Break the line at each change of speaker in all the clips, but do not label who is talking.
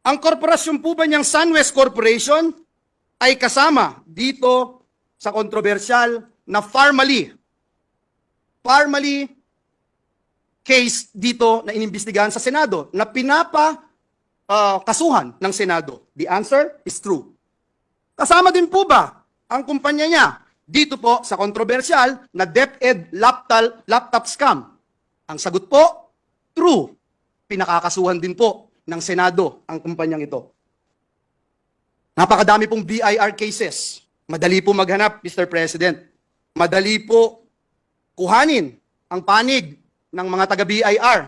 Ang korporasyon po ba niyang SunWest Corporation ay kasama dito sa kontrobersyal na Farmally case dito na inimbestigahan sa Senado na kasuhan ng Senado? The answer is true. Kasama din po ba ang kumpanya niya dito po sa kontrobersyal na DepEd laptop scam? Ang sagot po, true. Pinakakasuhan din po ng Senado ang kumpanyang ito. Napakadami pong BIR cases. Madali po maghanap, Mr. President. Madali po kuhanin ang panig ng mga taga-BIR.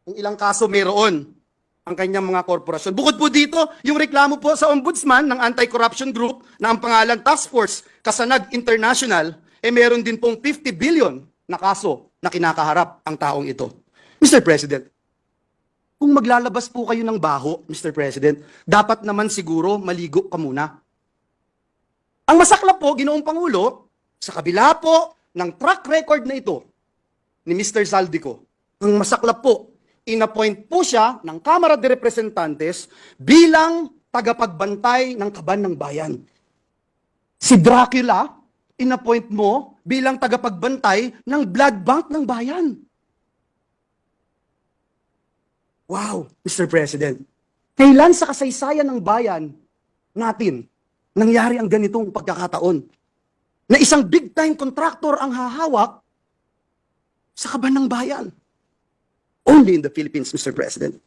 Kung ilang kaso mayroon ang kanyang mga korporasyon. Bukod po dito, yung reklamo po sa ombudsman ng anti-corruption group na ang pangalan Task Force Kasanag International, meron din pong 50 billion na kaso na kinakaharap ang taong ito. Mr. President, kung maglalabas po kayo ng baho, Mr. President, dapat naman siguro maligo ka muna. Ang masaklap po, Ginoong Pangulo, sa kabila po ng track record na ito ni Mr. Zaldico, ang masaklap po, inappoint po siya ng Kamara de Representantes bilang tagapagbantay ng kaban ng bayan. Si Dracula, inappoint mo bilang tagapagbantay ng blood bank ng bayan. Wow, Mr. President. Kailan sa kasaysayan ng bayan natin nangyari ang ganitong pagkakataon? Na isang big-time contractor ang hahawak sa kaban ng bayan. Only in the Philippines, Mr. President.